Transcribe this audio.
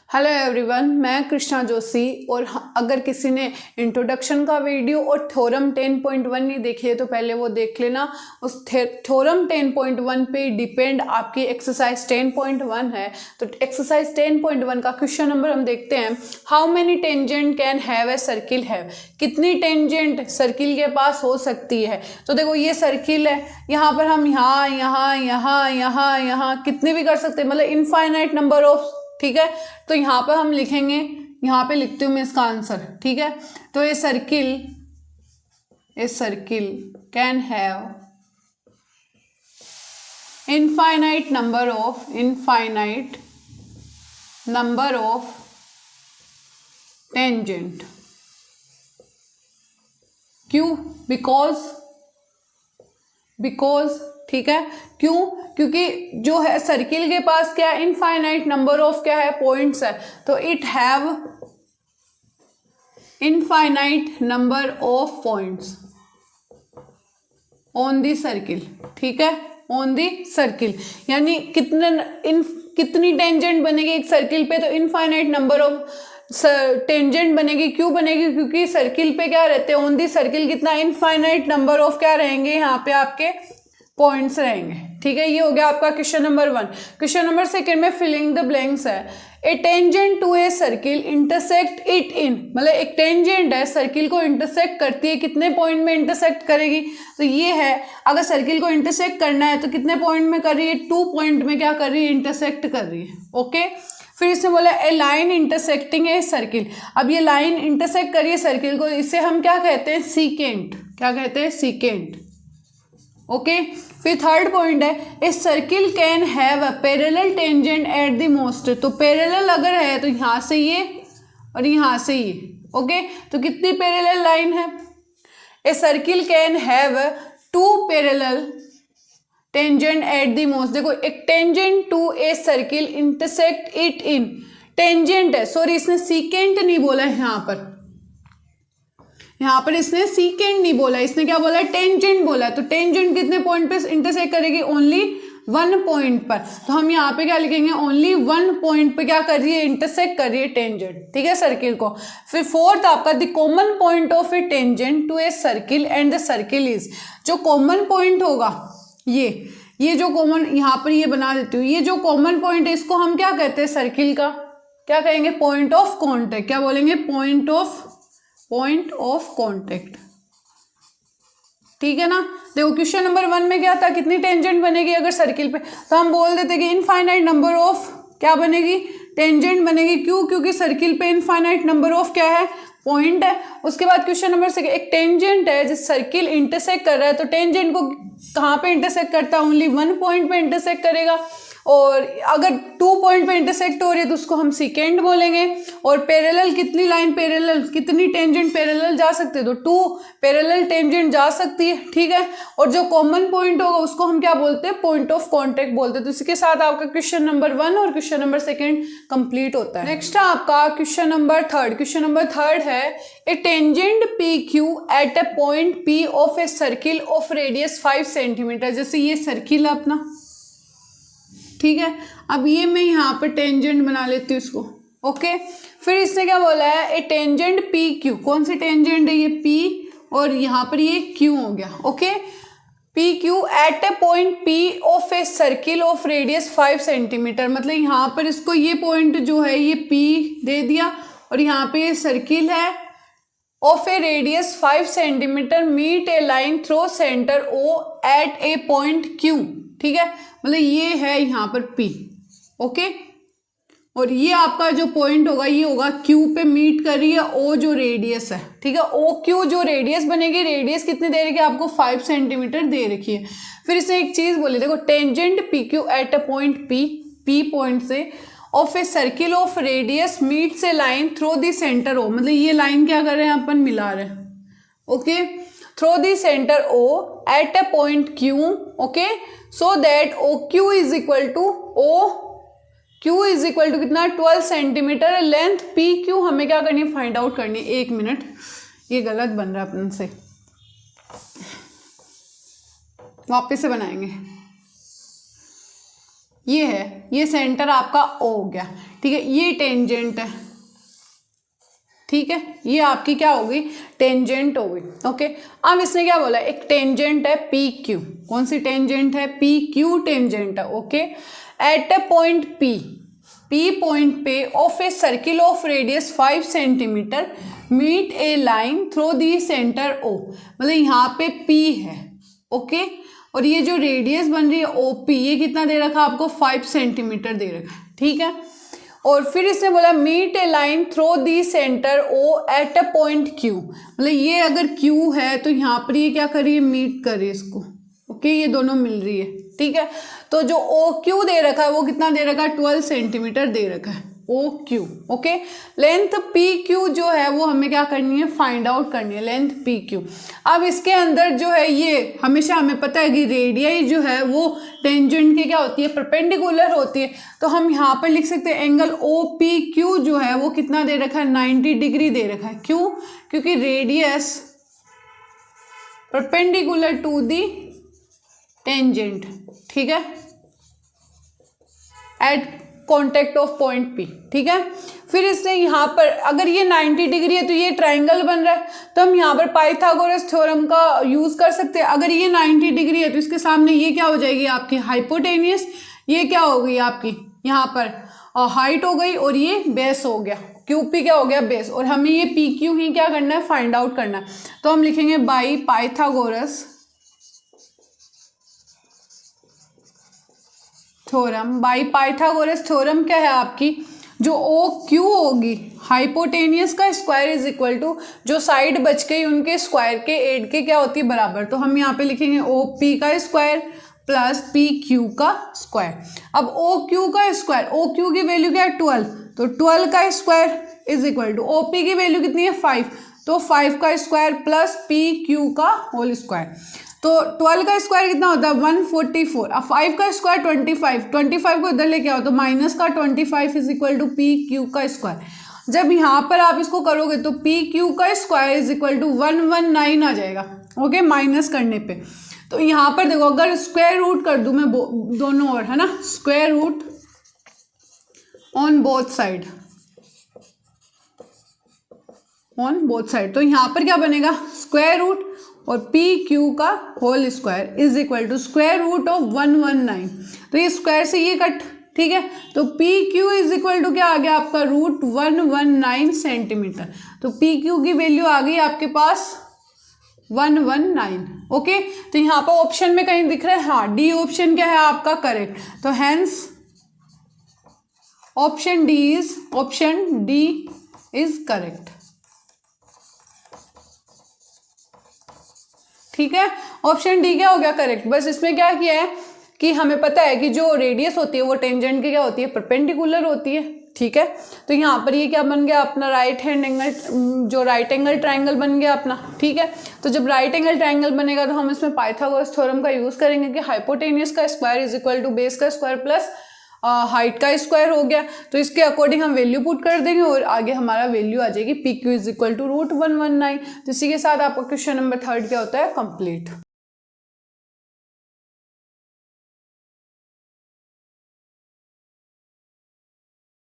Hello everyone, मैं कृष्णा जोशी। और अगर किसी ने इंट्रोडक्शन का वीडियो और थ्योरम 10.1 नहीं देखी है तो पहले वो देख लेना। उस थ्योरम 10.1 पे डिपेंड आपकी एक्सरसाइज 10.1 है। तो एक्सरसाइज 10.1 का क्वेश्चन नंबर हम देखते हैं। How many tangent can have a circle have. कितनी टेंजेंट सर्किल के पास हो सकती है। तो देखो ये सर्किल है, यहाँ पर हम यहाँ यहाँ यहाँ यहाँ यहाँ कितने भी कर सकते हैं, मतलब इनफाइनाइट नंबर ऑफ। ठीक है, तो यहाँ पर हम लिखेंगे, यहाँ पे लिखती हूँ मैं इसका आंसर। ठीक है, तो ये circle can have infinite number of tangent. क्यों? बिकॉज ठीक है, क्यों? क्योंकि जो है सर्किल के पास क्या है, इनफाइनाइट नंबर ऑफ क्या है, पॉइंट्स है। तो it have infinite number of points on the circle. ठीक है, ऑन दी सर्किल यानी कितनी टेंजेंट बनेगी एक सर्किल पे, तो इनफाइनाइट नंबर ऑफ टेंजेंट बनेगी। क्यों बनेगी? क्योंकि सर्किल पे क्या रहते हैं, ऑन दी सर्किल कितना इनफाइनाइट नंबर ऑफ क्या रहेंगे, यहाँ पे आपके पॉइंट्स रहेंगे। ठीक है, ये हो गया आपका क्वेश्चन नंबर 1। क्वेश्चन नंबर 2 में फिलिंग द ब्लैंक्स है। A tangent to a circle intersect it in, मतलब एक टेंजेंट है सर्किल को इंटरसेक्ट करती है, कितने पॉइंट में इंटरसेक्ट करेगी। तो ये है, अगर सर्किल को इंटरसेक्ट करना है तो कितने पॉइंट में कर रही है, 2 पॉइंट में क्या कर रही है, इंटरसेक्ट कर रही है। ओके, फिर इसने बोला ए लाइन इंटरसेक्टिंग ए सर्किल। अब ये लाइन इंटरसेक्ट करिए सर्किल को, इसे हम क्या कहते हैं, सीकेंट। क्या कहते हैं, सीकेंट। ओके, फिर थर्ड पॉइंट है a circle can have a parallel tangent at the most. तो पैरेलल अगर है तो यहाँ से ये और यहाँ से ये। ओके, तो कितनी पैरेलल लाइन है, a circle can have 2 parallel tangent at the most. देखो, एक tangent to a circle intersect it in, tangent है, सॉरी इसने सीकेंट नहीं बोला है, यहाँ पर इसने सीकेंट नहीं बोला, इसने क्या बोला, टेंजेंट बोला। तो टेंजेंट कितने पॉइंट पे इंटरसेक्ट करेगी, ओनली 1 पॉइंट पर। तो हम यहाँ पे क्या लिखेंगे, ओनली 1 पॉइंट पे क्या कर रही है, इंटरसेक्ट कर रही है टेंजेंट। ठीक है, सर्किल को। फिर फोर्थ आपका the common point of a tangent to a circle and the circle is. जो कॉमन पॉइंट होगा, ये जो कॉमन, यहाँ पर ये बना देती हूँ, ये जो कॉमन पॉइंट है इसको हम क्या कहते हैं, सर्किल का क्या कहेंगे, पॉइंट ऑफ कॉन्टेक्ट। क्या बोलेंगे, पॉइंट ऑफ कॉन्टेक्ट। ठीक है ना। देखो क्वेश्चन नंबर 1 में क्या था, कितनी टेंजेंट बनेगी अगर सर्किल पे, तो हम बोल देते कि इनफाइनाइट नंबर ऑफ क्या बनेगी, टेंजेंट बनेगी। क्यों? क्योंकि सर्किल पे इनफाइनाइट नंबर ऑफ क्या है, पॉइंट है। उसके बाद क्वेश्चन नंबर 6, एक टेंजेंट है जिस सर्किल इंटरसेक्ट कर रहा है, तो टेंजेंट को कहाँ पे इंटरसेक्ट करता है, ओनली 1 पॉइंट पे इंटरसेक्ट करेगा। और अगर 2 पॉइंट पे इंटरसेक्ट हो रही है तो उसको हम सीकेंट बोलेंगे। और पैरेलल, कितनी लाइन पैरेलल, कितनी टेंजेंट पैरेलल जा सकते हैं, तो 2 पैरेलल टेंजेंट जा सकती है। ठीक है, और जो कॉमन पॉइंट होगा उसको हम क्या बोलते हैं, पॉइंट ऑफ कॉन्टेक्ट बोलते हैं। तो इसके साथ आपका क्वेश्चन नंबर 1 और क्वेश्चन नंबर 2 कंप्लीट होता है। नेक्स्ट है आपका क्वेश्चन नंबर 3। क्वेश्चन नंबर 3 है a tangent P Q at a point P of a circle of radius 5 centimetre. जैसे ये सर्किल है अपना, ठीक है। अब ये मैं यहाँ पर टेंजेंट बना लेती हूँ इसको। ओके, फिर इसने क्या बोला है, ए टेंजेंट पी क्यू। कौन सी टेंजेंट है, ये पी और यहाँ पर ये क्यू हो गया। Okay, P Q at a point P of a circle of radius 5 centimetre. मतलब यहाँ पर इसको ये पॉइंट जो है ये पी दे दिया और यहाँ पे ये सर्किल है of a radius 5 centimetre meet a line through centre O at a point Q. ठीक है, मतलब ये है यहाँ पर P। ओके, और ये आपका जो पॉइंट होगा ये होगा Q पे मीट कर रही है O जो रेडियस है। ठीक है, OQ जो रेडियस बनेगी, रेडियस कितनी दे रखी है आपको, 5 सेंटीमीटर दे रखी है। फिर इसने एक चीज बोली, देखो tangent PQ at a point P point से of a circle of radius meets a line through the centre O। मतलब ये लाइन क्या कर रहे हैं, अपन मिला रहे हैं। Okay, through the centre O at a point Q, okay, so that OQ is equal to कितना, 12 सेंटीमीटर। लेंथ PQ हमें क्या करनी है, फाइंड आउट करनी है। 1 मिनट, ये गलत बन रहा है अपन से, वापस से बनाएंगे। ये है, ये सेंटर आपका O हो गया, ठीक है, ये टेंजेंट है, ठीक है, ये आपकी क्या होगी, टेंजेंट हो गई। ओके, अब इसने क्या बोला, एक टेंजेंट है पी क्यू, कौन सी टेंजेंट है, पी क्यू टेंजेंट है। Okay, at a point P point पे of a circle of radius 5 centimetre meet a line through the centre O, मतलब यहाँ पे P है। ओके, और ये जो रेडियस बन रही है OP, ये कितना दे रखा है आपको, 5 सेंटीमीटर दे रखा है, ठीक है। और फिर इसने बोला meet a line through the centre O at a point Q, मतलब ये अगर Q है तो यहाँ पर ये क्या करिए, मीट करिए इसको। ओके, ये दोनों मिल रही है, ठीक है। तो जो OQ दे रखा है वो कितना दे रखा है, 12 सेंटीमीटर दे रखा है OQ। ओके, लेंथ PQ जो है वो हमें क्या करनी है, फाइंड आउट करनी है, लेंथ PQ। अब इसके अंदर जो है ये हमेशा हमें पता है कि रेडियाई जो है वो टेंजेंट की क्या होती है, परपेंडिकुलर होती है। तो हम यहाँ पर लिख सकते हैं एंगल OPQ जो है वो कितना दे रखा है, 90 डिग्री दे रखा है। क्यों, क्योंकि radius perpendicular to the tangent, ठीक है, at contact of point P, ठीक है। फिर इसने यहाँ पर अगर ये 90 डिग्री है तो ये ट्राइंगल बन रहा है, तो हम यहाँ पर पाइथागोरस थ्योरम का यूज कर सकते हैं। अगर ये 90 डिग्री है तो इसके सामने ये क्या हो जाएगी आपकी हाइपोटेनियस, ये क्या हो गई आपकी यहाँ पर हाइट हो गई, और ये बेस हो गया, QP क्या हो गया, बेस। और हमें ये PQ ही क्या करना है, फाइंड आउट करना है। तो हम लिखेंगे by Pythagoras theorem, by Pythagoras theorem क्या है आपकी, जो OQ होगी हाइपोटेनियस का स्क्वायर इज इक्वल टू जो साइड बच गई उनके स्क्वायर के एड के क्या होती है, बराबर। तो हम यहाँ पे लिखेंगे OP का स्क्वायर प्लस PQ का स्क्वायर। अब OQ का स्क्वायर, OQ की वैल्यू क्या है 12, तो 12 का square is equal to OP की वैल्यू कितनी है 5, तो 5 का स्क्वायर प्लस PQ का होल स्क्वायर। तो 12 का स्क्वायर कितना होता है 144, अब 5 का स्क्वायर 25 को इधर लेके आओ तो माइनस का 25 इज इक्वल टू PQ का स्क्वायर। जब यहाँ पर आप इसको करोगे तो PQ का स्क्वायर इज इक्वल टू 119 आ जाएगा। ओके, माइनस करने पे तो यहाँ पर देखो अगर स्क्वायर रूट कर दूं मैं दोनों ओर, है ना, square root on both side, तो यहाँ पर क्या बनेगा, स्क्वायर रूट और PQ का whole square is equal to square root of 119, तो ये स्क्वायर से ये कट, ठीक है। तो PQ इज इक्वल टू क्या आ गया आपका, रूट 119 सेंटीमीटर। तो PQ की वैल्यू आ गई आपके पास 119। ओके, तो यहाँ पर ऑप्शन में कहीं दिख रहा है, हाँ, डी ऑप्शन क्या है आपका करेक्ट। तो hence option D is correct, ठीक है। ऑप्शन डी क्या हो गया, करेक्ट। बस इसमें क्या किया है कि हमें पता है कि जो रेडियस होती है वो टेंजेंट की क्या होती है, परपेंडिकुलर होती है, ठीक है। तो यहाँ पर ये क्या बन गया अपना राइट एंगल ट्राइंगल बन गया अपना, ठीक है। तो जब राइट एंगल ट्राइंगल बनेगा तो हम इसमें पाइथागोरस थ्योरम का यूज करेंगे कि हाइपोटेनियस का square is equal to base का स्क्वायर प्लस हाइट का स्क्वायर हो गया। तो इसके अकॉर्डिंग हम वैल्यू पुट कर देंगे और आगे हमारा वैल्यू आ जाएगी PQ is equal to root 119। तो इसी के साथ आपका क्वेश्चन नंबर 3 क्या होता है, कंप्लीट।